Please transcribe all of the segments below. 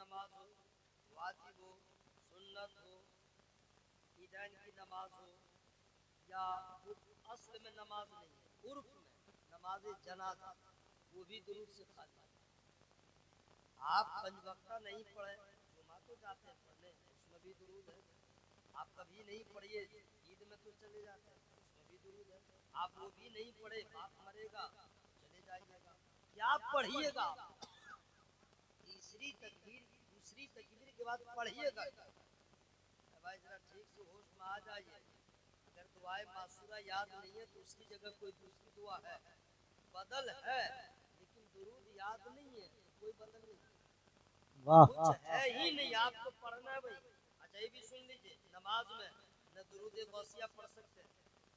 नमाज हो, वाजिब हो, सुन्नत हो, ईदैन की नमाज हो, या असल में नमाज नहीं है, उर्फ में नमाज जनाजा, वो भी दुरूद से खाली। आप पंज वक्ता नहीं पढ़े, जुमा तो जाते हैं पढ़ने, उसमें भी दुरूद है। आप कभी नहीं पढ़िए, ईद में तो चले जाते हैं, उसमें भी दुरूद है। आप वो भी नहीं पढ़े, बाप मरेगा, चले जाइएगा, क्या पढ़िएगा? तीसरी तकबीर, दूसरी तकबीर के बाद पढ़िएगा। भाई जरा ठीक से होश में आ जाइए। अगर दुआए मासूरा याद नहीं है तो उसकी जगह कोई दूसरी दुआ है, बदल है, लेकिन दुरूद याद नहीं है, कोई बदल नहीं, कुछ है ही नहीं, आपको पढ़ना है भाई। अच्छा ये भी सुन लीजिए, नमाज में न दुरूद गौसिया पढ़ सकते हैं,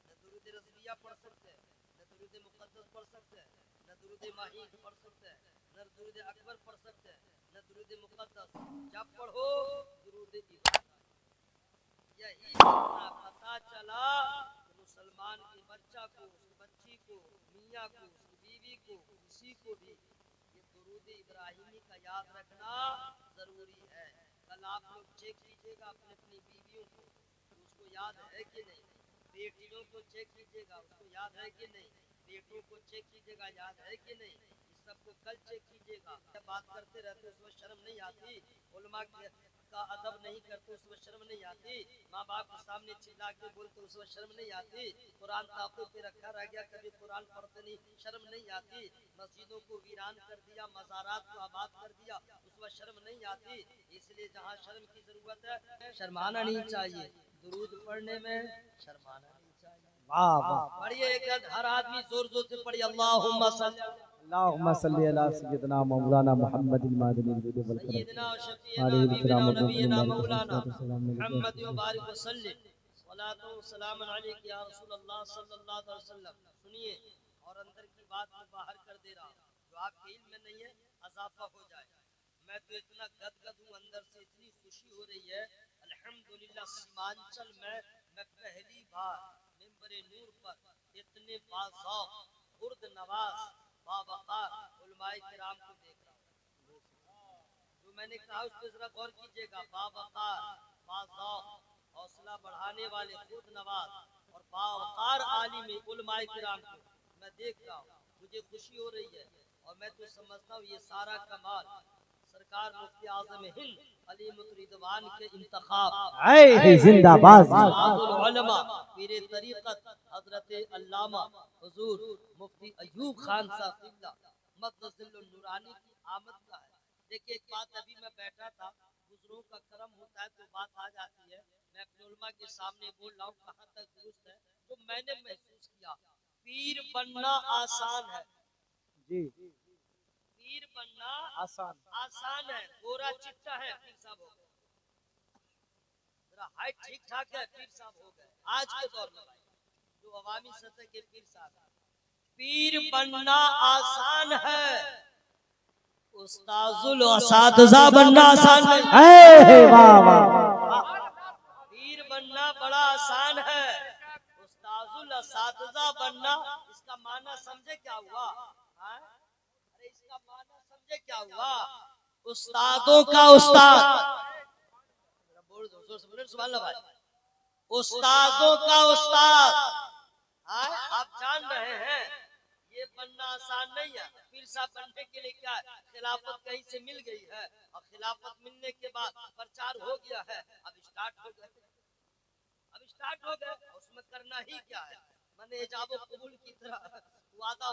न दुरूद रज़विया पढ़ सकते हैं, न दुरूद मुक़द्दस पढ़ सकते हैं, न दुरूद माही पढ़ सकते हैं, न दुरूद अकबर पढ़ सकते हैं, न दुरूद मुक़द्दस। जब पढ़ो दुरूद इब्राहिम। यही पता चला कि मुसलमान के बच्चा को, उसकी बच्ची को, मियाँ को, उसकी बीवी को, किसी को भी ये दुरूद इब्राहिमी का याद रखना जरूरी है। कल आप लोग चेक कीजिएगा अपने अपनी बीवियों को, तो उसको याद है कि नहीं। बेटियों को चेक कीजिएगा, उसको याद है कि नहीं। बेटों को चेक कीजिएगा, याद है कि नहीं। इस सबको कल चेक कीजिएगा। जब बात करते रहते उसमें शर्म नहीं आती, उलमा का अदब नहीं करते उसमें शर्म नहीं आती, माँ बाप के सामने चिल्ला के बोलते उसमें शर्म नहीं आती, कुरान ताकों पे रखा रह गया, कभी कुरान पढ़ते नहीं, शर्म नहीं आती, मस्जिदों को वीरान कर दिया, मज़ारात को आबाद कर दिया, उसमें शर्म नहीं आती। इसलिए जहाँ शर्म की जरूरत है शर्माना नहीं चाहिए, दुरूद पढ़ने में शर्माना नहीं चाहिए। वाह वाह, पढ़िए एक हर आदमी जोर जोर से पढ़िए, अल्लाहुम्मा सल्ली अला सय्यदना मौलाना मुहम्मदिन मादनिल वली वल करम सय्यदना व शफीना हबीबना व नबीना मौलाना मुहम्मद व बारिक व सल्लिम सलातो व सलाम अलैका या रसूलल्लाह सल्लल्लाहु अलैहि वसल्लम। सुनिए, और अंदर की बात को बाहर कर दे रहा हूं, जो आपके इल्म में नहीं है अज़ाफ़ा हो जाए। मैं तो इतना गदगद हूं, अंदर से इतनी खुशी हो रही है अल्हम्दुलिल्लाह। सीमांचल में मैं पहली बार मिंबरे नूर पर इतने बाज़ौक़, खुर्द नवाज, बावक़ार उलमाए किराम को देख रहा हूं। जो मैंने कहा उस पर जरा गौर कीजिएगा, बावक़ार, बाज़ौक़, हौसला बढ़ाने वाले, खुद नवाज और बावक़ार आलिम उलमाए किराम को मैं देख रहा हूँ, मुझे खुशी हो रही है। और मैं तो समझता हूँ ये सारा कमाल सरकार मुफ्ती आज़म हिंद अली मुतरिदवान के इंतखाब जिंदाबाद उलमा पीरे तरीक़त हज़रत अल्लामा हुज़ूर मुफ्ती अयूब खान साहब मक़दसिल नूरानी की आमद का है। देखिए एक बात, अभी मैं बैठा था, बुजुर्गों का करम होता है तो बात आ जाती है, मैं अपने उलमा के सामने बोल रहा हूँ, कहाँ तक दुरुस्त है। तो मैंने महसूस किया पीर बनना आसान है जी, पीर बनना आसान आसान है। गोरा चिट्टा है पीर साहब हो गए, जरा हाइट ठीक ठाक है पीर साहब हो गए आज के दौर में। भाई जो अवामी सतह के पीर साहब, पीर बनना आसान है, उस्ताजुल असातिज़ा बनना आसान है। वाह वाह, पीर बनना बड़ा आसान है, उस्ताजुल असातिज़ा बनना, इसका माना समझे क्या हुआ? अरे इसका माना समझे क्या हुआ? उस्तादों का उस्ताद, बोल दो जोर से, बोले सुभान अल्लाह भाई। उस्तादों का उस्ताद, आप जान रहे हैं ये बनना आसान नहीं है। पीर साहब बनने के लिए क्या है, खिलाफत कहीं से मिल गई है, और खिलाफत मिलने के बाद प्रचार हो गया है, अब स्टार्ट हो गए, उसमें करना ही क्या है, मैंने इजाबो कबूल की तरह वादा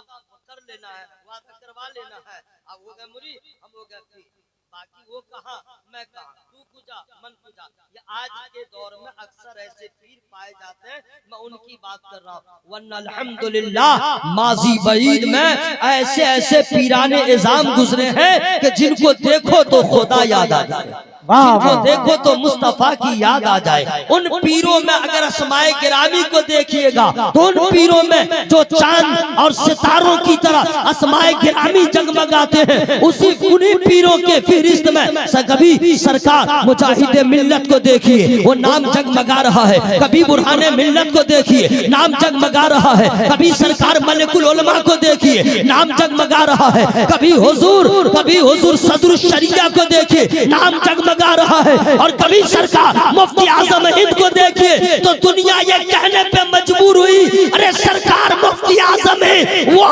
कर लेना है, वादा करवा लेना है। अब हो गए मुरी, हम हो गए पीर, बाकी वो कहा मैं कहा, तू पूजा मन पूजा। ये आज के दौर में अक्सर ऐसे पीर पाए जाते हैं, मैं उनकी बात कर रहा हूँ। वन्ना अल्हम्दुलिल्लाह माजी बईद में ऐसे ऐसे पीराने इज़ाम गुजरे हैं कि जिनको देखो तो खुदा याद आ जाए, जिनको देखो तो मुस्तफा की याद आ जाए। उन पीरों में अगर अस्माए गिरामी को देखिएगा तो उन पीरों में जो चांद और सितारों की तरह अस्माए गिरामी जगमगाते हैं, उसी उन्हीं पीरों के फहरिस्त में कभी सरकार मुजाहिद मिल्लत को देखिए, वो नाम जगमगा रहा है। कभी बुरहाने मिल्लत को देखिए, नाम जगमगा रहा है। कभी सरकार मलिकुल उलमा को देखिए, नाम जगमगा रहा है। कभी हुजूर सदरुल शरिया को देखिए, नाम जगमगा रहा है। और कभी सरकार मुफ्ती आजम हिंद को देखिए तो दुनिया ये कहने पे मजबूर हुई, अरे सरकार मुफ्ती आजम है, वो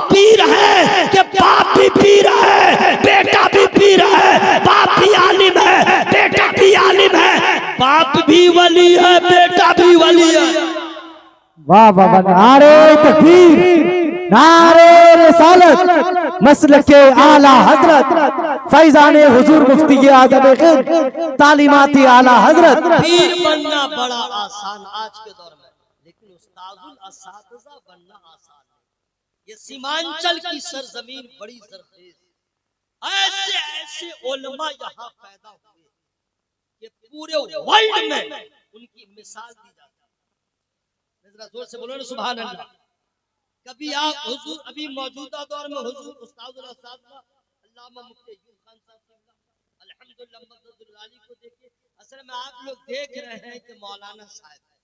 पीर है कि बाप भी पीर है, बेटा भी पीर है, बाप भी आलिम है, बेटा भी आलिम है, बाप भी वली है, बेटा भी वली है। वाह वाह वाह, नारे तकबीर, नारे रिसालत, मसलक के आला हजरत फैजाने हुजूर मुफ्ती आजम हिंद तालीमाती आला हजरत। पीर बनना बड़ा आसान आज के दौर में, लेकिन उस्तादुल असातिज़ा बनना आसान है। ये सीमांचल की सरजमीन बड़ी जरखेज, ऐसे ऐसे उलमा यहाँ पैदा हुए कि पूरे वर्ल्ड में उनकी मिसाल दी जाती है। जरा जोर से बोलो ना सुभान अल्लाह। कभी आप हुजूर अभी मौजूदा दौर में हुजूर उस्तादुल असातिज़ा अल्लामा मुफ्ती अय्यूब खान साहब अल्हम्दुलिल्लाह मददुल आली को देखिए। असल में आप लोग देख रहे हैं कि मौलाना साहब है,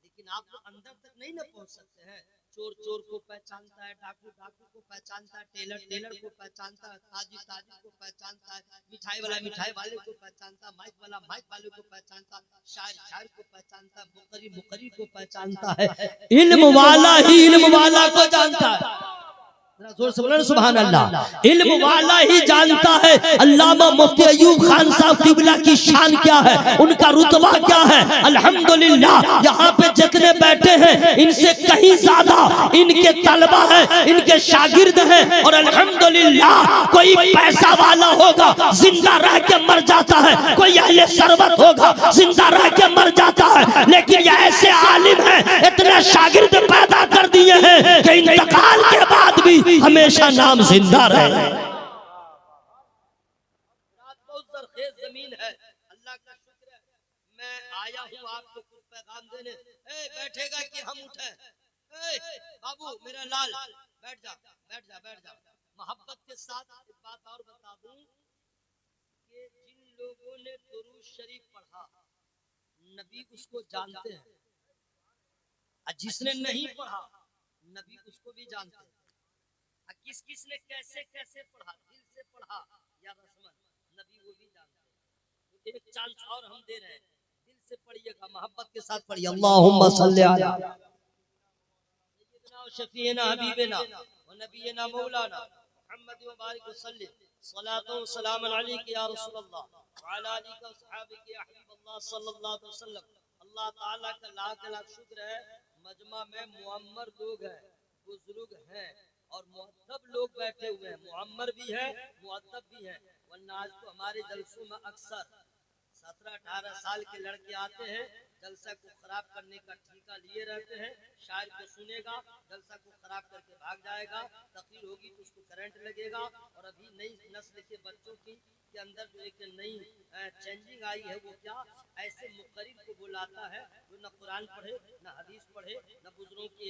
लेकिन आप लोग अंदर तक नहीं ना पहुंच सकते हैं। चोर चोर को पहचानता है, डाकू डाकू को पहचानता है, टेलर टेलर को पहचानता है, ताजिर ताजिर को पहचानता है, मिठाई वाला मिठाई वाले को पहचानता है, माइक वाला माइक वाले को पहचानता है, शायर शायर को पहचानता है, मुकरी मुकरी को पहचानता है। इल्म वाला ही इल्म वाला को जानता है। जोर से बोलो ना सुभान अल्लाह। इल्म वाला ही जानता है अल्लामा मुफ्ती अय्यूब खान साहब किबला की शान क्या है, उनका रुतबा क्या है। अल्हम्दुलिल्लाह यहाँ पे जितने बैठे हैं इनसे कहीं ज्यादा इनके तलबा हैं, इनके शागिर्द हैं। और अल्हम्दुलिल्लाह कोई पैसा वाला होगा जिंदा रह के मर जाता है, कोई अहले सरबत होगा जिंदा रह के मर जाता है, लेकिन ये ऐसे आलिम हैं, इतने शागिर्द पैदा कर दिए हैं कि इंतकाल के बाद भी हमेशा नाम जिंदा रहे। जमीन है, अल्लाह का शुक्र है। मैं आया हूँ आपको कुछ पैगाम देने। बैठेगा कि हम उठे? बाबू मेरा लाल बैठ जा बैठ जा बैठ जा। मोहब्बत के साथ एक बात और बता दूं कि जिन लोगों ने दुरूद शरीफ पढ़ा नबी उसको जानते हैं, और जिसने नहीं पढ़ा नबी उसको भी जानते हैं। किस किस ने कैसे कैसे पढ़ा, दिल से पढ़ा या रस्मन, नबी वो भी जानते हैं। तो एक चांस और हम दे रहे हैं, दिल से पढ़िएगा, मोहब्बत के साथ पढ़िए। अल्लाहुम्मा सल्ली अला सय्यिदना व शफीना हबीबना व नबीना मौलाना मुहम्मद व बारिक व सल्लिम सलातो व सलाम अलैका या रसूलल्लाह व अला आलिका व सहाबिका या हबीबल्लाह सल्लल्लाहु अलैहि वसल्लम। अल्लाह ताला का लाख लाख शुक्र है, मजमा में मुअम्मर लोग हैं, बुजुर्ग हैं और मुअद्दब लोग बैठे हुए हैं। मुअम्मर भी है, मुअद्दब भी है। वरना आज तो हमारे जलसों में अक्सर 17-18 साल के लड़के आते हैं, जलसा को खराब करने का ठेका लिए रहते हैं। शायर को सुनेगा, जलसा को खराब करके भाग जाएगा, तकरीर होगी तो उसको करंट लगेगा। और अभी नई नस्ल के बच्चों के अंदर जो एक नई चेंजिंग आई है, वो क्या ऐसे मुकर्रिर को बुलाता है जो न कुरान पढ़े, न हदीस पढ़े, न बुजुर्गों के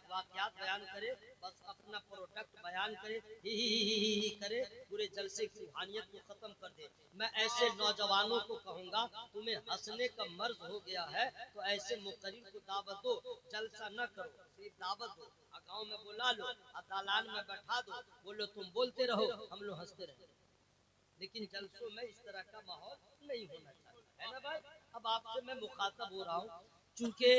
वाक़यात बयान करे, बस अपना प्रोडक्ट बयान करे, ही करे, पूरे जलसे की रूहानियत को खत्म कर दे। मैं ऐसे नौजवानों को कहूंगा, तुम्हें हंसने का मर्ज हो गया है तो ऐसे मुकर्रिर को दावत दो, जलसा न करो, सिर्फ दावत दो, गाँव में बुला लो, दालान में बैठा दो, बोलो तुम बोलते रहो, हम लोग हंसते रहे। लेकिन जलसों में इस तरह का माहौल नहीं होना चाहिए, है ना भाई। अब आपसे मैं मुखातब हो रहा हूँ, चूंकि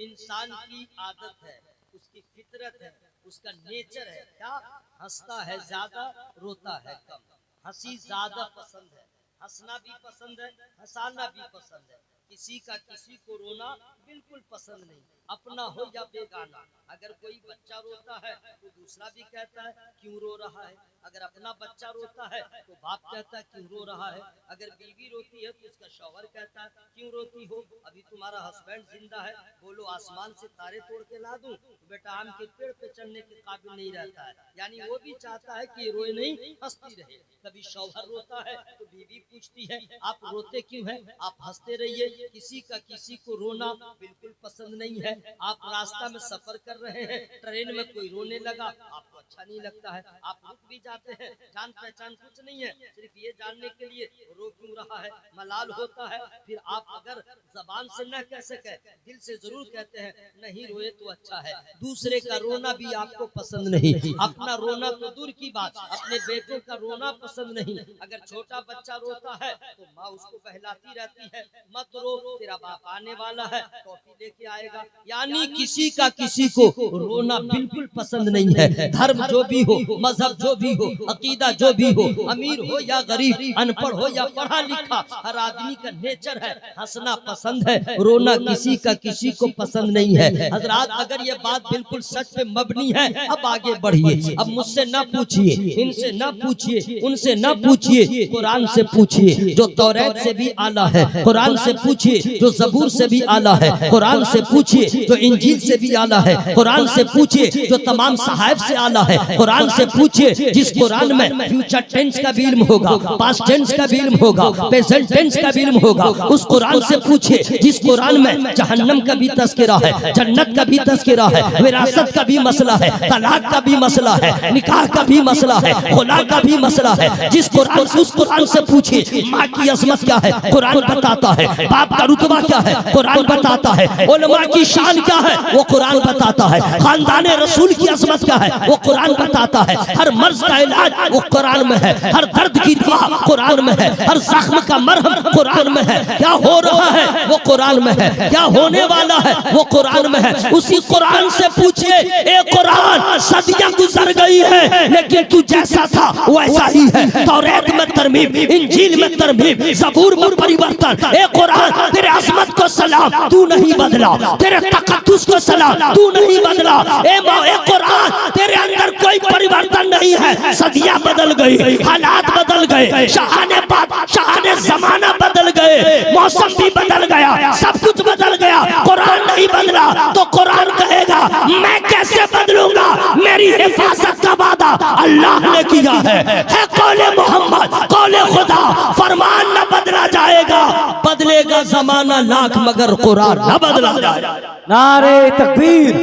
इंसान की आदत है, उसकी फितरत है, उसका नेचर है, क्या हंसता है ज्यादा, रोता है कम। हंसी ज्यादा पसंद है, हंसना भी पसंद है, हंसाना भी पसंद है। किसी का किसी को रोना बिल्कुल पसंद नहीं, अपना हो या बेगाना। अगर कोई बच्चा रोता है तो दूसरा भी कहता है क्यों रो रहा है, अगर अपना बच्चा रोता है तो बाप कहता है क्यों रो रहा है, अगर बीवी रोती है तो उसका शौहर कहता है क्यों रोती हो, अभी तुम्हारा हस्बैंड जिंदा है, बोलो आसमान से तारे तोड़ के ला दूं, तो बेटा आम के पेड़ पे चढ़ने के काबिल नहीं रहता है। यानी वो भी चाहता है कि रोए नहीं, हंसती रहे। कभी शौहर रोता है तो बीवी पूछती है आप रोते क्यों हैं, आप हंसते रहिए। किसी का किसी को रोना बिल्कुल पसंद नहीं है, आप रास्ता में सफर कर रहे हैं, ट्रेन में कोई रोने लगा, आपको अच्छा नहीं लगता है, आप रुक भी जाते हैं, जान पहचान कुछ नहीं है, सिर्फ ये जानने के लिए रो क्यों रहा है, मलाल होता है। फिर आप अगर जबान से न कह सके, दिल से जरूर कहते हैं नहीं रोए तो अच्छा है। दूसरे का रोना भी आपको पसंद नहीं, अपना रोना तो दूर की बात, अपने बेटों का रोना पसंद नहीं। अगर छोटा बच्चा रोता है तो माँ उसको बहलाती रहती है, मत रो, तेरा बाप आने वाला है, टॉफी लेके आएगा। यानी किसी का किसी को रोना बिल्कुल पसंद नहीं है। धर्म जो भी हो, मजहब जो भी हो, अकीदा जो भी हो, अमीर हो या गरीब, अनपढ़ हो या पढ़ा लिखा, हर आदमी का नेचर है हंसना पसंद है, रोना किसी का किसी को पसंद नहीं है। हजरात, अगर ये बात बिल्कुल सच पे मबनी है, अब आगे बढ़िए। अब मुझसे न पूछिए, इनसे न पूछिए, उनसे न पूछिए, कुरान से पूछिए जो तौरात से भी आला है, कुरान से पूछिए जो ज़बूर से भी आला है, कुरान से पूछिए जो इंजील से भी आला है, कुरान से पूछिए जो तमाम सहाइफ से आला है, कुरान से पूछिए जिस कुरान में फ्यूचर टेंस का भी इल्म होगा, पास्ट टेंस का भी इल्म होगा, प्रेजेंट टेंस का भी इल्म होगा। उस कुरान से पूछिए जिस कुरान में जहन्नम का भी तज़किरा है, जन्नत का भी तज़किरा है, विरासत का भी मसला है, तलाक का भी मसला है, निकाह का भी मसला है, खुला का भी मसला है। जिस कुरान, उस कुरान से पूछिए माँ की अजमत क्या है, कुरान बताता है, बाप का रुतबा क्या है, कुरान बताता है, उलमा की शान क्या है, वो कुरान बताता है, खानदान रसूल की अजमत क्या है, वो कुरान बताता है। हर मर्ज का इलाज वो कुरान में है, हर दर्द की दवा कुरान में है, हर जख्म का मरहम कुरान में है। क्या हो रहा है वो कुरान में है, क्या होने वाला है वो कुरान में है। उसी कुरान से पूछिए, ए कुरान सदियां गुजर गई है लेकिन तू जैसा था वैसा ही है। तौरात में तरमीम, इंजील में तरमीम, ज़बूर में परिवर्तन। ए कुरान तेरे अज़मत को सलाम, तू नहीं बदला, तेरे तक़द्दुस को सलाम, तू नहीं बदला। ए कुरान तेरे अंदर कोई परिवर्तन नहीं है। सदियां बदल गई, हालात बदल गए, शाहाने बात शाहाने जमाना बदल गए, मौसम भी बदल गया, सब कुछ बदल गया, कुरान नहीं बदला। तो कुरान कहेगा मैं कैसे बदलूंगा, मेरी हिफाजत का वादा अल्लाह ने किया है कौले मोहम्मद, कौले खुदा, फरमान न बदला जाएगा, बदलेगा जमाना लाख मगर कुरान न बदला जाएगा। नारे तकबीर,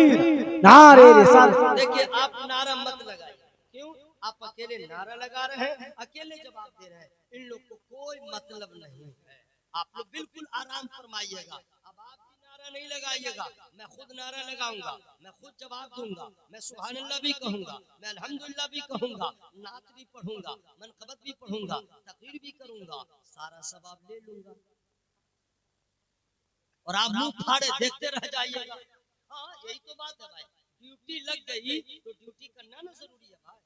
नारे रिसालत। देखिए, आप नारा मत लगाइए। क्यों? आप अकेले नारा लगा रहे हैं, अकेले जवाब दे रहे हैं, इन लोग को कोई मतलब नहीं है। आप लोग बिल्कुल आराम फरमाइएगा। अब आप भी नारा नहीं लगाइएगा, मैं खुद नारा लगाऊंगा, मैं खुद जवाब दूंगा, मैं सुभान अल्लाह भी कहूंगा, मैं अल्हम्दुलिल्लाह भी कहूंगा, नात भी पढ़ूंगा, मनकबत भी पढ़ूंगा, तकरीर भी करूंगा, सारा सवाब ले लूंगा और आप मुंह फाड़े देखते रह जाइएगा। हाँ, यही तो बात है भाई। ड्यूटी लग गई तो ड्यूटी करना ना जरूरी है भाई।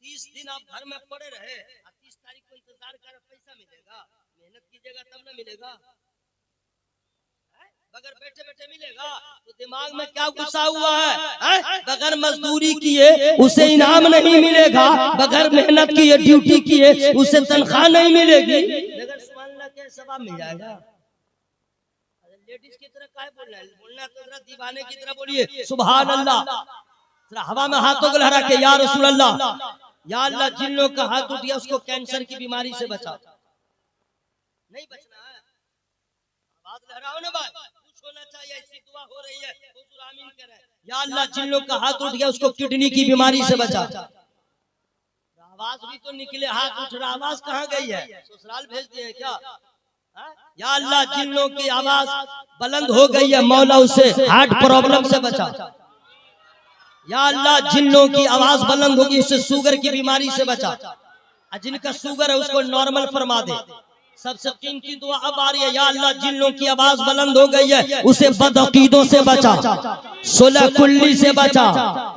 30 दिन आप घर में पड़े रहे, 30 तारीख को इंतजार कर, पैसा मिलेगा? मेहनत कीजिएगा तब ना मिलेगा। बगैर बैठे बैठे मिलेगा तो दिमाग में क्या गुस्सा हुआ है? बगैर मजदूरी किए उसे इनाम नहीं मिलेगा, बगैर मेहनत किए ड्यूटी किए उसे तनख्वाह नहीं मिलेगी, बगैर सुभान अल्लाह के सवाब मिल जाएगा। लेडीज की तरह काय बोलना तो जरा दीवाने की तरह बोलिए सुभान अल्लाह। जरा हवा में हाथों को लहरा के या रसूल अल्लाह, या अल्लाह जिन लोग का हाथ उठ गया उसको कैंसर की बीमारी से बचा। नहीं बचना है, बात लहराओ ना भाई, कुछ होना चाहिए। ऐसी दुआ हो रही है, हुजूर आमीन करें। या अल्लाह जिन लोग का हाथ उठ गया उसको किडनी की बीमारी से बचा। आवाज भी तो निकले, हाथ उठ रहा, आवाज कहाँ गई है? ससुराल भेज दिए हैं क्या? या अल्लाह जिन लोगों की आवाज बुलंद हो गई है मौला उसे हार्ट प्रॉब्लम से बचा। या अल्लाह जिन लोगों की आवाज बुलंद होगी उससे शुगर की बीमारी से बचा। जिनका शुगर है उसको नॉर्मल फरमा दे। सबसे कीमती दुआ अब आ रही है, या अल्लाह जिन लोगों की आवाज बुलंद हो गई है उसे बदअकीदों से बचा, सुलह कुल्ली से बचा,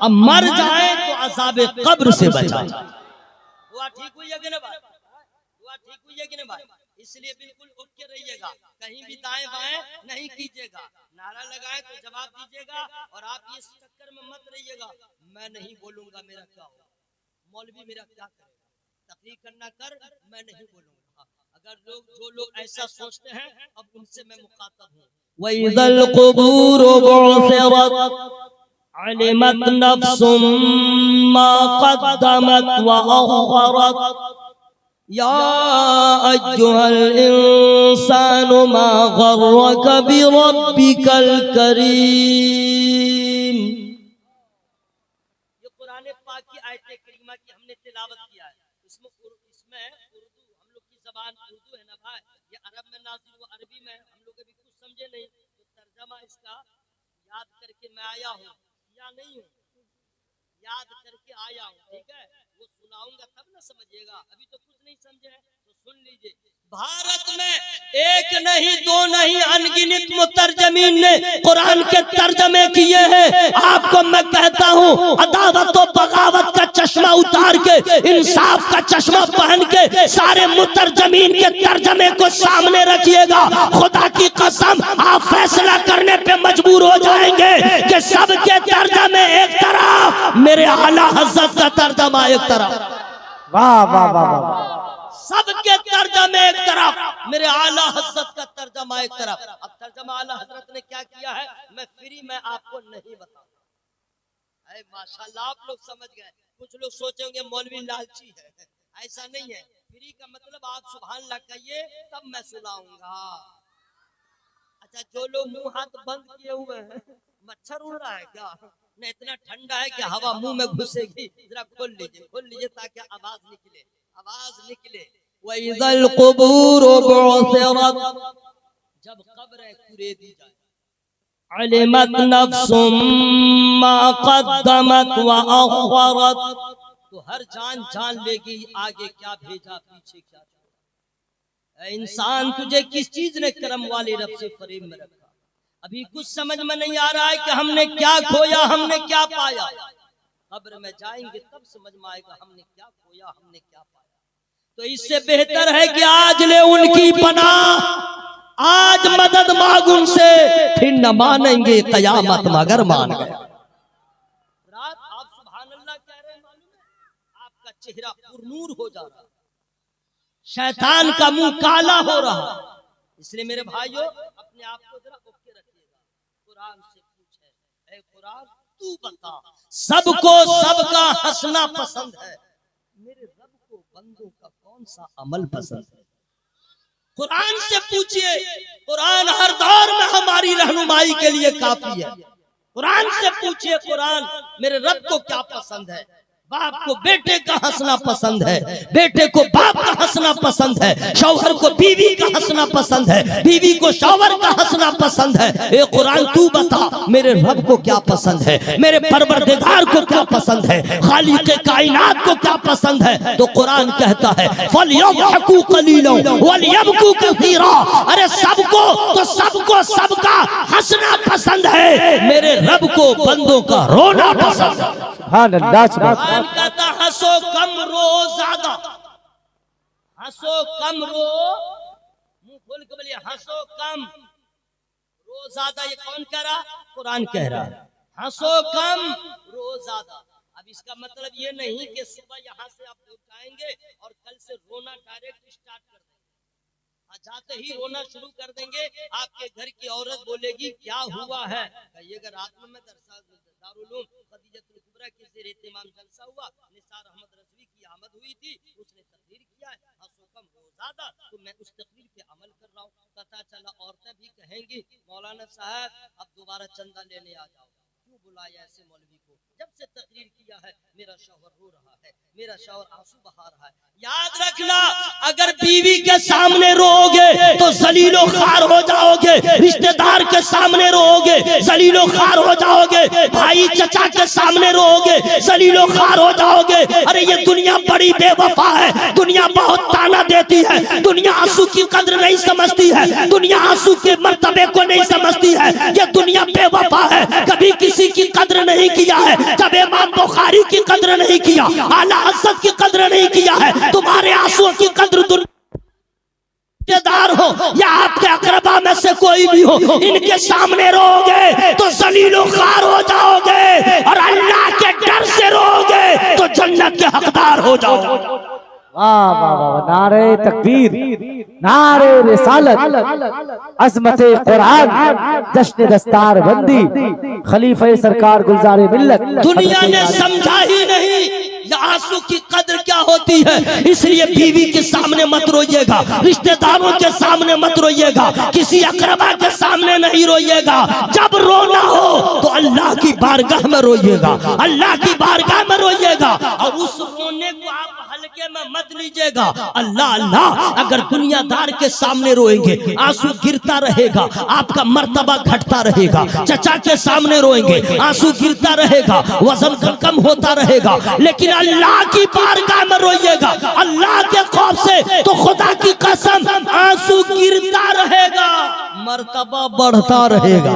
अब मर जाए तो अज़ाब कब्र से बचा। दुआ ठीक हुई है कि नहीं भाई? दुआ ठीक हुई है कि नहीं भाई? इसलिए बिल्कुल उठ के रहिएगा, कहीं भी दाएं बाएं नहीं कीजिएगा। नारा लगाए तो जवाब दीजिएगा और आप ये चक्कर में मत रहिएगा मैं नहीं बोलूंगा मेरा क्या होगा, मौलवी मेरा क्या करेगा, तकरीर करना कर, मैं नहीं बोलूंगा। अगर जो लोग ऐसा सोचते हैं अब उनसे मैं मुखातब हूँ। वइज़ल क़ुबूर बु'सिरत अलिमत नफ्सुम मा क़द्दमत व अख़रत। या अय्युहल इंसानु मा गर्रक बिरब्बिकल करीम। ये कुरान पाक की आयत करीमा की हमने तिलावत किया है। इसमें उर्दू, हम लोग की जबान उर्दू है ना भाई, ये अरब में नाज़िल हुआ, अरबी में हम लोग अभी कुछ समझे नहीं, तो तर्जमा इसका याद करके मैं आया हूँ या नहीं हूँ, याद करके आया हूँ, ठीक है, वो सुनाऊंगा तब ना समझिएगा, अभी तो कुछ नहीं समझे हैं तो सुन लीजिए। भारत में एक नहीं दो नहीं अनगिनत मुतरजमीन ने कुरान के तर्जमे किए हैं। आपको मैं कहता हूँ अदावत और बगावत का चश्मा उतार के, इंसाफ का चश्मा पहन के सारे मुतरजमीन के तर्जमे को सामने रखिएगा। खुदा की कसम आप फैसला करने पे मजबूर हो जाएंगे कि सबके तर्जमे एक तरफ, मेरे आला हज़रत का तर्जमा एक तरफ। वाह वाह वाह वाह। सबके तर्जमे एक तरफ, मेरे आला हज़रत का तर्जमा एक तरफ। अब तर्जमा आला हज़रत ने क्या किया है मैं फ्री में आपको नहीं बताऊंगा। माशाल्लाह आप लोग समझ गए। कुछ लोग सोचेंगे मौलवी लालची है, ऐसा नहीं है। फ्री का मतलब आप सुभान अल्लाह कहिए तब मैं सुनाऊंगा। अच्छा, जो लोग मुंह हाथ बंद किए हुए हैं, मच्छर उड़ रहा है क्या? न इतना ठंडा है कि हवा मुंह में घुसेगी। जरा खोल लीजिए ताकि आवाज निकले, आवाज निकले। वइज़ल क़ुबूर बुअसिरत, जब कब्रें कुरेदी जाए, अलिमत नफ्सुम मा क़द्दमत व अख़रत, तो हर जान जान लेगी आगे क्या भेजा पीछे क्या छोड़ा। इंसान तुझे किस चीज ने करम वाले रब से फरेब में रखा? अभी कुछ समझ में नहीं आ रहा है कि हमने क्या खोया हमने क्या पाया। कब्र में जाएंगे तब समझ में आएगा हमने क्या खोया हमने क्या पाया। तो इससे बेहतर है कि आज ले उनकी पनाह, आज मदद मांग उनसे, फिर न मानेंगे कयामत मगर मान गए। रात आप सुभान अल्लाह कह रहे हैं, मालूम है आपका चेहरा पुरनूर हो जा रहा, शैतान का मुंह काला हो रहा। इसलिए मेरे भाइयों अपने आप को जरा ओके रखिएगा। कुरान से पूछे, ऐ कुरान तू बता, सबको सबका हंसना पसंद है, मेरे रब को बंदों का कौन सा अमल पसंद है? कुरान से पूछिए। कुरान हर दौर में हमारी रहनुमाई के लिए काफी है। कुरान से पूछिए, कुरान मेरे रब को क्या पसंद है? बाप को बेटे का हंसना पसंद है, बेटे को बाप का हंसना पसंद है, शौहर को बीवी का हंसना पसंद है, बीवी को शौहर का हंसना पसंद है। ए कुरान तू बता मेरे रब को क्या पसंद है, मेरे परवरदिगार को क्या पसंद है, खालिक कायनात को क्या पसंद है? तो कुरान कहता है फलयज़हकू कलीलन वलयबकू कसीरा। अरे सबको तो सबको सबका हंसना पसंद है, मेरे रब को बंदों का रोना पसंद है। कहता हंसो कम रो ज्यादा, हंसो कम रो, मुंह खोल के बोलिए हंसो कम रो ज्यादा। ये कौन कह रहा? कुरान कह रहा है हंसो कम रो ज्यादा। अब इसका मतलब ये नहीं कि सुबह यहाँ से आप उठाएंगे और कल से रोना डायरेक्ट स्टार्ट कर देंगे। जाते ही रोना शुरू कर देंगे, आपके घर की औरत बोलेगी क्या हुआ है? कहिएगा रात में मैं दारुल खदीजतुल कुबरा के ज़ेर इत्तिमाम जलसा हुआ, निसार अहमद रज़वी की आमद हुई थी, उसने तकरीर किया है हंसो कम रो ज़्यादा, तो मैं उस तकरीर पे अमल कर रहा हूँ। पता चला औरतें भी कहेंगी मौलाना साहब अब दोबारा चंदा लेने आ जाओ, क्यों बुलाया ऐसे मौलवी को? जब से तकरीर किया है मेरा शौहर रो रहा है, मेरा शौहर आंसू बहा रहा है। याद रखना, अगर बीवी के सामने रोओगे तो जलीलो खार हो जाओगे, रिश्तेदार के सामने रोओगे जलीलो खार हो जाओगे, भाई चचा के सामने रोओगे जलीलो खार हो जाओगे। अरे ये दुनिया बड़ी बेवफा है, दुनिया बहुत ताना देती है, दुनिया आंसू की कद्र नहीं समझती है, दुनिया आंसू के मर्तबे को नहीं समझती है। ये दुनिया बेवफा है, कभी किसी की कद्र नहीं किया है, जब इमाम बुखारी की कद्र नहीं किया, आला हज़रत की कद्र नहीं किया है, तुम्हारे आंसुओं की कद्र रिश्तेदार हो या आपके अकरबा में से कोई भी हो, इनके सामने रोओगे तो जलीलो खार हो जाओगे, और अल्लाह के डर से रोओगे तो जन्नत के हकदार हो जाओगे। वाह वाह वाह, नारे तकबीर, नारे रिसालत, अज़मत कुरान, जश्न दस्तार बंदी, खलीफे सरकार गुलजारे मिल्लत। दुनिया ने समझा ही नहीं, या आंसू की कद्र क्या होती है। इसलिए बीवी के सामने मत रोइएगा, रिश्तेदारों के सामने मत रोइएगा, किसी अकरबा के सामने नहीं रोइएगा। जब रोना हो तो अल्लाह की बारगाह में रोइएगा, अल्लाह की बारगाह में रोइएगा। और उस रोने को आप हल्के में मत लीजिएगा। अल्लाह अल्लाह अगर दुनियादार के सामने रोएंगे आंसू गिरता रहेगा, आपका मर्तबा घटता रहेगा। चचा के सामने रोएंगे आंसू गिरता रहेगा, वजन कम होता रहेगा। लेकिन अल्लाह की बारगाह में रोइएगा, अल्लाह के खौफ से, तो खुदा की कसम आंसू गिरता रहेगा, मर्तबा बढ़ता रहेगा।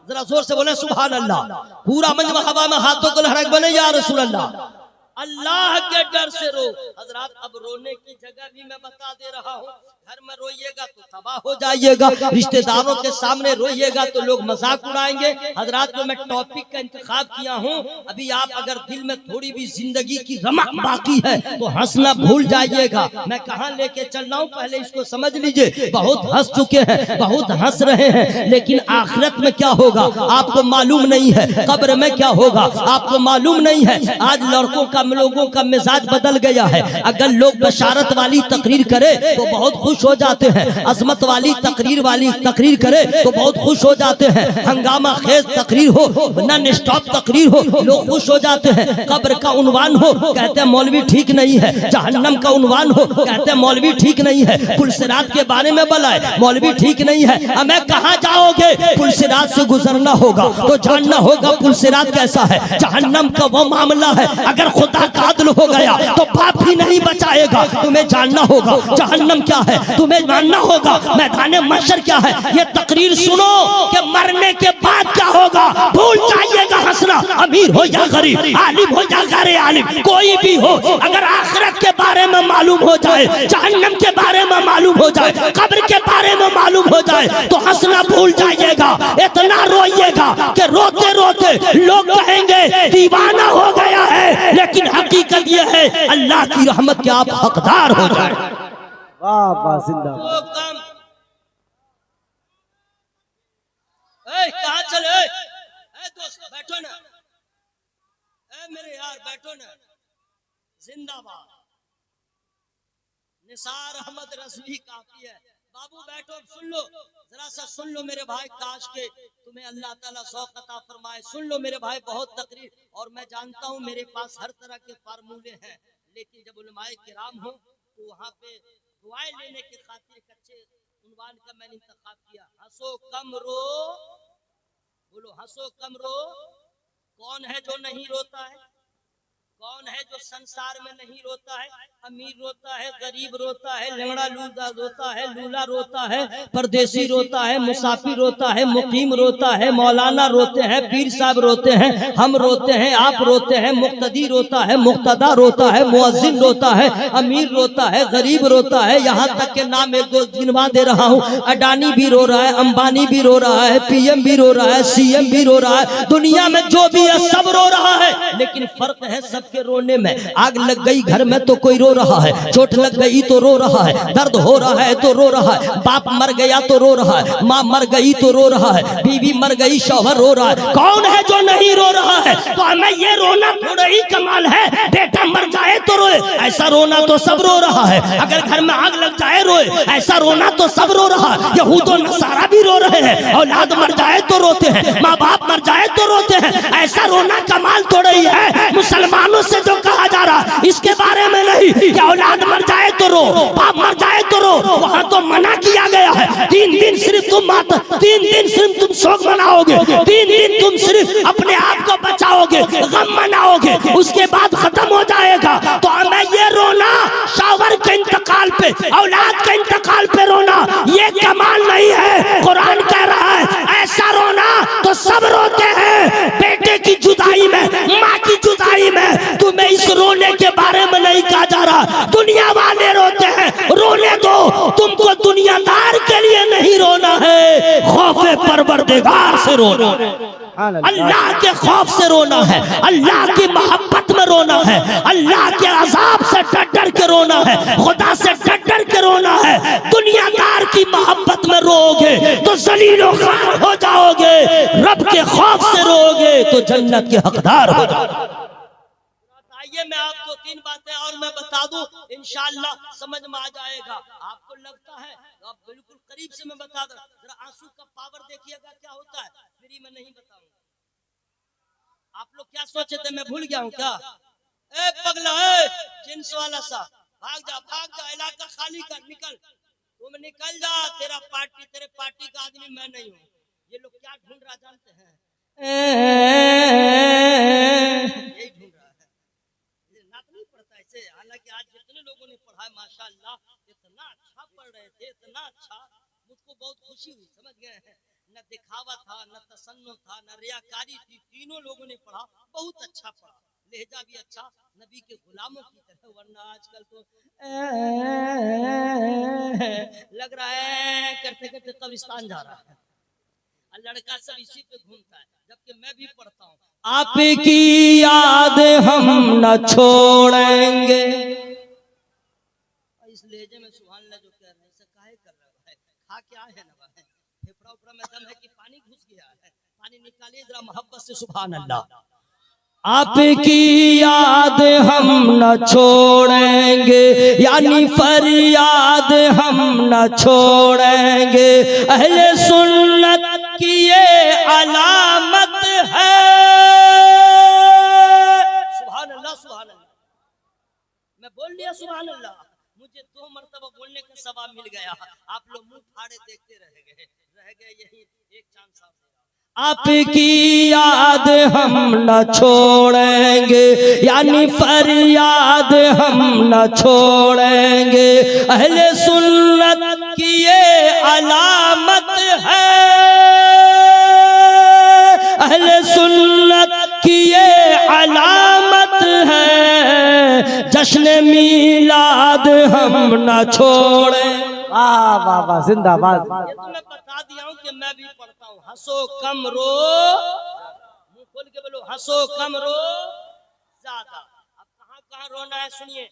जरा जोर से बोले सुभान अल्लाह। पूरा मंजमा हवा में हाथों को लहरा के बोले या रसूल अल्लाह। अल्लाह के डर से रो। हजरात अब रोने की जगह भी मैं बता दे रहा हूँ। घर में रोइएगा तो तबाह हो जाइएगा, रिश्तेदारों के सामने रोइएगा तो लोग मजाक उड़ाएंगे। हजरात जो मैं टॉपिक का इंतखाब किया हूँ, अभी आप अगर दिल में थोड़ी भी जिंदगी की रमक बाकी है तो हंसना भूल जाइएगा। मैं कहाँ लेके चल रहा हूँ पहले इसको समझ लीजिए। बहुत हंस चुके हैं, बहुत हंस रहे हैं, लेकिन आखिरत में क्या होगा आपको मालूम नहीं है, कब्र में क्या होगा आपको मालूम नहीं है। आज लड़कों का लोगों का मिजाज बदल गया है। अगर लोग बशारत वाली तकरीर करे तो बहुत खुश हो जाते हैं, अजमत वाली तकरीर करे तो बहुत खुश हो जाते हैं, हंगामा खेज तकरीर हो, नॉन स्टॉप तकरीर हो, लोग खुश हो जाते हैं। कब्र का उन्वान हो कहते हैं मौलवी ठीक नहीं है, जहन्नम का उन्वान हो कहते हैं मौलवी ठीक नहीं है, पुलसिरात के बारे में बुलाए मौलवी ठीक नहीं है। हमें कहाँ जाओगे? पुलसिरात से गुजरना होगा तो जानना होगा पुलसिरात कैसा है। जहन्नम का वो मामला है, अगर खुदा का अदल हो गया तो बाप भी नहीं बचाएगा। तुम्हें जानना होगा जहन्नम क्या है, तुम्हें जानना होगा मैदान महशर क्या है। ये तकरीर सुनो कि मरने के बाद क्या होगा, भूल जाइएगा हंसना। अमीर हो या गरीब, आलिम हो या गैर आलिम, कोई भी हो, अगर आखिरत के बारे में मालूम हो जाए, जहन्नम के बारे में मालूम हो जाए, कब्र के बारे में मालूम हो जाए तो हंसना भूल जाइएगा। इतना रोइएगा कि रोते रोते लोग कहेंगे दीवाना हो गया है, लेकिन हकीकत यह है अल्लाह की रहमत के आप हकदार हो जाए। वाह वाह जिंदाबाद। कहाँ चले दोस्त, बैठो ना मेरे यार, बैठो ना। जिंदाबाद। निसार अहमद रज़वी काफी है। बाबू बैठो, सुन लो, जरा सा सुन लो मेरे भाई, काश के तुम्हें अल्लाह ताला ज़ौक़ अता फरमाए। सुन लो मेरे भाई, बहुत तकरीर, और मैं जानता हूँ मेरे पास हर तरह के फार्मूले हैं, लेकिन जब उलमाए किराम हो तो वहाँ पे दुआएं लेने की खातिर एक अच्छे उन्वान का मैंने इंतखाब किया। हंसो कम रो, बोलो हंसो कम रो। कौन है जो नहीं रोता है? कौन है जो संसार में नहीं रोता है? अमीर रोता है, गरीब रोता है, लंगड़ा लूला रोता है, लूला रोता है, परदेसी रोता है, मुसाफिर रोता है, मुकीम रोता है, मौलाना रोते हैं, पीर साहब रोते हैं, हम रोते हैं, आप रोते हैं, मुक्तदी रोता है, मुक्तदा रोता है, मुअज्जिन रोता है, अमीर रोता है, गरीब रोता है। यहाँ तक के नाम एक दो गिनवा दे रहा हूँ, अडानी भी रो रहा है, अंबानी भी रो रहा है, पीएम भी रो रहा है, सीएम भी रो रहा है, दुनिया में जो भी है सब रो रहा है। लेकिन फर्क है सबके रोने में। आग लग गई घर में तो कोई रो रहा है, चोट लग गई तो रो रहा है, दर्द हो रहा है तो रो रहा है, बाप मर गया तो रो रहा है, माँ मर गई तो रो रहा है, बीवी मर गई शौहर रो रहा है। कौन है जो नहीं रो रहा है? तो हमें ये रोना थोड़ा ही कमाल है, बेटा मर जाए तो रोए, ऐसा रोना तो सब रो रहा है। अगर घर में आग लग जाए रोए, ऐसा रोना तो सब रो रहा है। यहूद और नसारा भी रो रहे हैं, औलाद मर जाए तो रोते हैं, माँ बाप मर जाए तो रोते हैं, ऐसा रोना कमाल थोड़ा ही है। मुसलमानों से जो कहा जा रहा इसके बारे में नहीं कि औलाद मर जाए तो रो, बाप मर जाए तो रो, वहां तो मना किया गया है। 3 दिन सिर्फ तुम शोक मनाओगे, 3 दिन तुम सिर्फ अपने आप को बचाओगे, गम मनाओगे, उसके बाद खत्म हो जाएगा। तो हमें ये रोना शावर के इंतकाल पे, औलाद के इंतकाल पे रोना, ये कमाल नहीं है। कुरान कह रहा है ऐसा रोना तो सब रोते हैं, बेटे की जुदाई में, माँ की जुदाई में। तुम्हें इस रोने के बारे में नहीं कहा जा रहा, दुनिया वाले रोते हैं, रोने दो। तुमको दुनियादार के लिए नहीं रोना है, खौफे परवरदिगार से रोना, अल्लाह के खौफ से रोना है, अल्लाह की मोहब्बत में रोना है, अल्लाह के अजाब से डर डर के रोना है, खुदा से डर डर के रोना है। दुनियादार की मोहब्बत में रोओगे तो जलीलो ख्वार हो जाओगे, रब के खौफ से रोओगे तो जन्नत के हकदार हो जाओगे। आइए मैं आपको तीन बातें और मैं बता दूं, इंशाअल्लाह समझ में आ जाएगा। आपको लगता है तो आप बिल्कुल करीब से मैं बता दूं, जरा आंसू का पावर देखिएगा क्या होता है, फ्री में नहीं बताऊंगा। आप लोग क्या सोचे थे मैं भूल गया हूँ क्या? ए पगला, ए जिन्स वाला सा, भाग जा, इलाका खाली कर, निकल, तुम निकल जा, तेरे पार्टी का आदमी मैं नहीं हूँ। ये लोग क्या ढूंढ रहा जानते हैं? यही ढूंढ रहा है। ये नाक नहीं पड़ता ऐसे, हालांकि आज जितने लोगों ने पढ़ा है माशाअल्लाह, इतना अच्छा पढ़ रहे थे, इतना अच्छा, मुझको बहुत खुशी हुई, समझ गए हैं। न दिखावा था, न तसन्नो था, न रियाकारी थी, तीनों लोगों ने पढ़ा, बहुत अच्छा पढ़ा, लहजा भी अच्छा, नबी के गुलामों की तरह। वरना आजकल तो लग रहा है करते करते कब्रिस्तान जा रहा है, लड़का सब इसी पे घूमता है, जबकि मैं भी पढ़ता हूँ। आपकी याद हम न छोड़ेंगे, इस लहजे में सुभान अल्लाह जो कह रहे हैं, काहे कर रहा है? खा क्या है ना भाई, फेफड़ा उफड़ा में दम है कि पानी घुस गया है? पानी निकालिए जरा मोहब्बत से, सुभान अल्लाह। आपकी याद हम न छोड़ेंगे, यानी फरियाद हम न छोड़ेंगे, अहले सुन्नत की ये अलामत है। सुभान अल्लाह, सुभान अल्लाह, मैं बोल लिया सुभान अल्लाह, मुझे 2 मरतबा बोलने का सवाब मिल गया। आप लोग मुंह फाड़े देखते रह गए यही एक चांद साहब। आपकी याद हम न छोड़ेंगे, यानी फरियाद हम न छोड़ेंगे, अहले सुन्नत की ये अलामत है, अहले सुन्नत की ये अलामत है, जश्न मीलाद हम न छोड़े। वाह वाह वाह, जिंदाबाद। ये तो मैं बता दिया हूँ कि मैं भी पढ़ता हूँ। हंसो कम रो, मुंह खोल के बोलो, हंसो कम रो ज्यादा। अब कहाँ कहाँ रोना है सुनिए।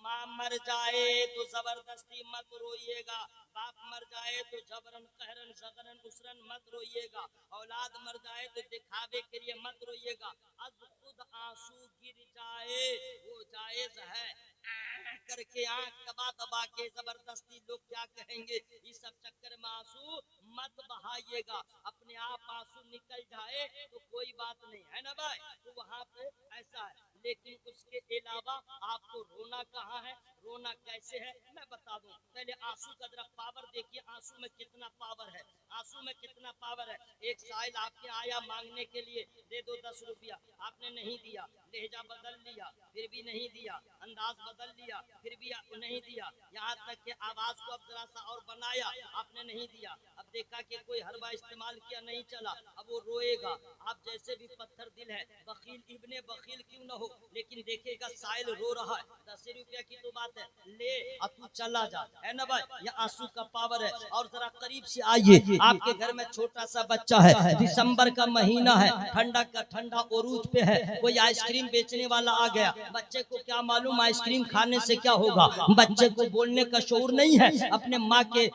माँ मर जाए तो जबरदस्ती मत रोइएगा, बाप मर जाए तो जबरन कहरन जगरन उसरन मत रोइएगा, औलाद मर जाए तो दिखावे के लिए मत रोइएगा। अब खुद आंसू गिर जाए वो जायज है, करके आंख दबा दबा के जबरदस्ती लोग क्या कहेंगे, इस सब चक्कर में आंसू मत बहाइएगा। अपने आप आंसू निकल जाए तो कोई बात नहीं है ना भाई, तो वहाँ पे ऐसा है। लेकिन उसके अलावा आपको रोना कहाँ है, रोना कैसे है, मैं बता दूं। पहले आंसू का जरा पावर देखिए, आंसू में कितना पावर है, आंसू में कितना पावर है। एक साइल आपके आया मांगने के लिए, दे दो 10 रुपया, आपने नहीं दिया, लहजा बदल लिया फिर भी नहीं दिया, अंदाज बदल लिया फिर भी नहीं दिया, यहाँ तक कि आवाज को अब जरा सा और बनाया, आपने नहीं दिया। अब देखा कि कोई हरबा इस्तेमाल किया, नहीं चला, अब वो रोएगा। आप जैसे भी पत्थर दिल है, बखील इब्ने बखील क्यों न हो, लेकिन देखेगा साइल रो रहा है, 10 रुपया की तो बात है, ले अब तू चला जा, है ना भाई। ये आंसू का पावर है। और जरा करीब से आइए, आपके घर में छोटा सा बच्चा है, दिसंबर का महीना है, ठंडा का ठंडा उरूज पे है, कोई आइसक्रीम बेचने वाला आ गया, बच्चे को क्या मालूम आइसक्रीम खाने से क्या होगा, बच्चे को बोलने का शऊर नहीं है, अपने माँ के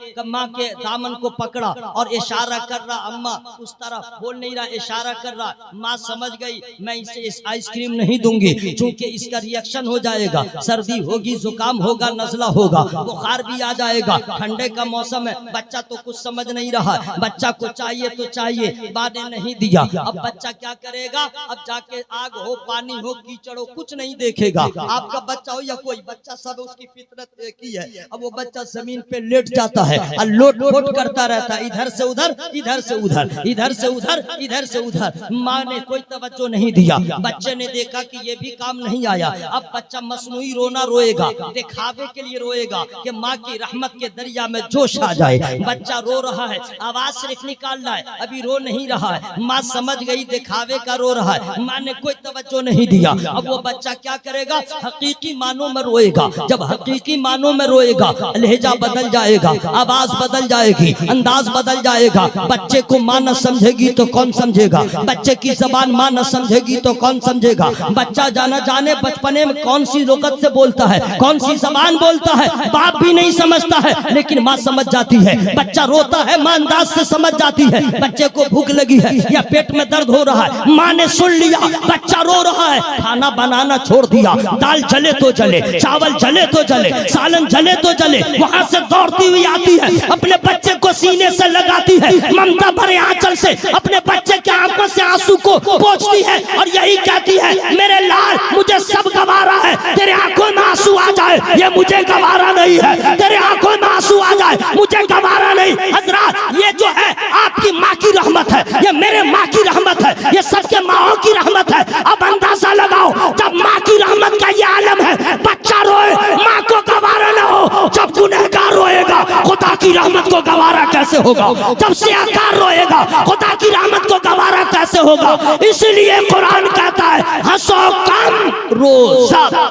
दामन को पकड़ा और इशारा कर रहा, अम्मा उस तरह बोल नहीं रहा, इशारा कर रहा। माँ समझ गई मैं इसे इस आइसक्रीम नहीं दूंगी, क्योंकि इसका रिएक्शन हो जाएगा, सर्दी होगी, जुकाम होगा, नजला होगा, बुखार भी आ जाएगा, ठंडे का मौसम है। बच्चा तो कुछ समझ नहीं रहा, बच्चा को चाहिए तो चाहिए, बाद में नहीं दिया। अब बच्चा क्या करेगा, अब जाके आग हो, पानी हो, कीचड़ हो, कुछ नहीं देखेगा। आपका बच्चा हो या कोई बच्चा, सब उसकी फितरत एक ही है। अब वो बच्चा जमीन पे लेट जाता है और लोट पोट करता रहता है, इधर से उधर, इधर से उधर, इधर से उधर, इधर से उधर। माँ ने कोई तवज्जो नहीं दिया, बच्चे ने देखा कि ये भी काम नहीं आया। अब बच्चा मसनूई रोना रोएगा, दिखावे के लिए रोएगा कि माँ की रहमत के दरिया में जोश आ जाए। बच्चा रो रहा है, आवाज सिर्फ निकाल रहा है, अभी रो नहीं रहा है। माँ समझ गई दिखावे का रो रहा है, माँ ने कोई तवज्जो नहीं दिया। अब वो बच्चा क्या करेगा, हकीकी मानों में रोएगा। जब हकीकी मानों में रोएगा, लहजा बदल जाएगा, आवाज बदल जाएगी, अंदाज बदल जाएगा। बच्चे को माँ न समझेगी तो कौन समझेगा, बच्चे की जबान माँ न समझेगी तो कौन समझेगा। बच्चा जाना जाने बचपने में कौन सी लुगत से बोलता है, कौन सी जबान बोलता है, बाप भी नहीं समझता है, लेकिन माँ समझ जाती है। बच्चा रोता है, माँ अंदाज से समझ जाती है। बच्चे को भूख लगी है या पेट में दर्द हो रहा है, माँ ने सुन लिया, बच्चा रो रहा है, खाना बनाना छोड़ दिया, दाल जले तो जले, चावल जले तो जले, सालन जले तो जले, वहां से दौड़ती हुई आती है, अपने बच्चे को सीने से लगाती है, ममता भरे आंचल से अपने बच्चे के आंखों से आंसू को पोंछती है और यही कहती है, मेरे लाल मुझे सब गवारा है, तेरे आंखों में आंसू आ जाए ये मुझे गवारा नहीं है, तेरे आंखों में आंसू आ जाए मुझे गवारा नहीं। हजरत ये जो है आपकी माँ की रहमत है, ये मेरे माँ की रहमत है, ये सबके माओ की रहमत है। अब अंदाजा लगाओ, जब माँ की रहमत का ये आलम है, बच्चा रोए माँ को गवारा न हो, जब गुनहगार रोएगा खुदा की रहमत को गवारा कैसे होगा, जब सियाकार रोएगा खुदा की रहमत को गवारा कैसे होगा। इसलिए कुरान कहता है हंसो कम रो ज्यादा।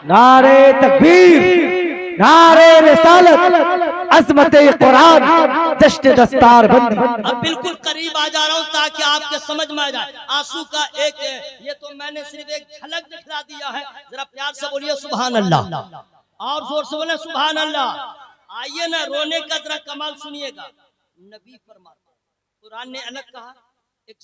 नारे तकबीर, नारे रिसालत, अज़मत कुरान, जश्न दस्तार बंदी। अब बिल्कुल करीब आ जा रहा हूँ ताकि आपके समझ में आ जाए। आंसू का एक, ये तो मैंने सिर्फ एक झलक दिखला दिया है, जरा प्यार से बोलिए सुभान अल्लाह, और जोर से बोले सुभान अल्लाह। आइए ना, रोने का जरा कमाल सुनिएगा। नबी फरमाते, कुरान ने अलग कहा, एक